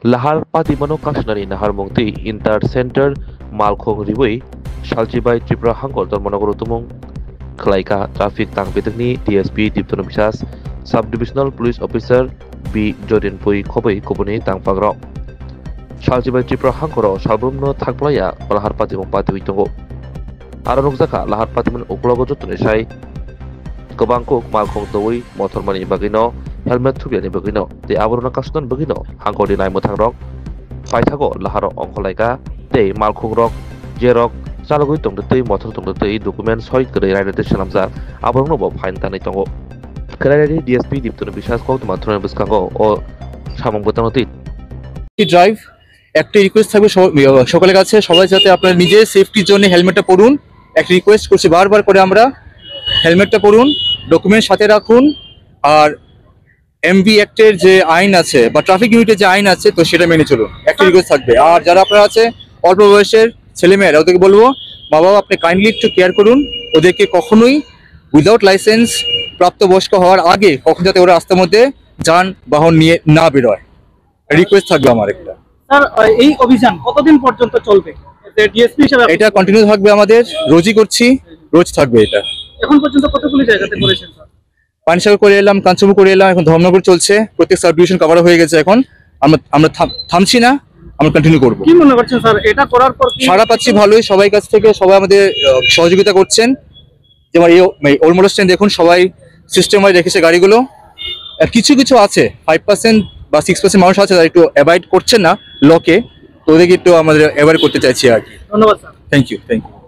Lahar Patimano Kashnari Nahar Mungti Inter Center Malkhong Riway Saljibai Tripura Hangor Dormonogoro Tumong Klaika Traffic Tang Petagni DSP Diptono Bisas Subdivisional Police Officer B Jordan Pui Kobai Kubuni Tang Pagro Saljibai Tripura Hangoro Salbrumno Thakplaya Lahar Patimong Pati Witongo Aranuk Zaka Lahar Patiman Uklogo Jotunisai Kobangkuk Malkhong Doi Motormani Bagino helmet thubiani bagino te aborona kaston bagino hangkodi nai muthang rok paithago laharo ongkolaika te malkhung rok jerok chalogui tongde tei motor tongde tei document soi kre raide salamjak aborno bo fine tanai tongo krai DSP diptono bisas ko mathron biskango o samong botano tit drive একটা request থাকবে সকলের কাছে সবাই যাতে আপনারা নিজের সেফটির জন্য হেলমেটটা পরুন একটা রিকোয়েস্ট করছি বারবার করে আমরা হেলমেটটা পরুন ডকুমেন্ট সাথে রাখুন আর এমভি অ্যাক্টের যে আইন আছে বা ট্রাফিক ইউনিটের যে আইন আছে তো সেটা মেনে চলুন একটা রিকোয়েস্ট থাকবে আর যারা আপনারা আছে অল্প বয়সের ছেলেমেয়েরা ওদেরকে বলবো বাবা আপনি কাইন্ডলি একটু কেয়ার করুন ওদেরকে কখনোই উইদাউট লাইসেন্স প্রাপ্তবয়স্ক হওয়ার আগে কখন যাতে ওরা রাস্তার মধ্যে যানবাহন নিয়ে না বেরোয় রিকোয়েস্ট থাকবে আমার একটা স্যার এই অভিযান কতদিন পর্যন্ত চলবে ডিএসপি হিসেবে এটা কন্টিনিউ থাকবে আমাদের রোজই করছি রোজ থাকবে এটা এখন পর্যন্ত কতগুলি জায়গাতে করেছেন স্যার পানিসাগর করে এলাম কাঞ্চনপুর করে এলাম এখন ধর্মনগর চলছে প্রত্যেক সাব ডিভিশন কভার হয়ে গেছে এখন আমরা থামছি না আমরা কন্টিনিউ করব কি মনে করছেন স্যার এটা করার পর সারা পাচ্ছি ভালোই সবাই কাছ থেকে সবাই আমাদের সহযোগিতা করছেন যেমন এই অলমোস্ট স্ট্যান্ড দেখুন সবাই সিস্টেম ওয়াইজ রেখেছে গাড়িগুলো আর কিছু কিছু আছে 5% বা 6% মানুষ আছে যারা একটু অ্যাভয়েড করছেন না লকে তো ওদেরকে একটু আমাদের অ্যাভয়েড করতে চাইছি আর কি ধন্যবাদ স্যার থ্যাংক ইউ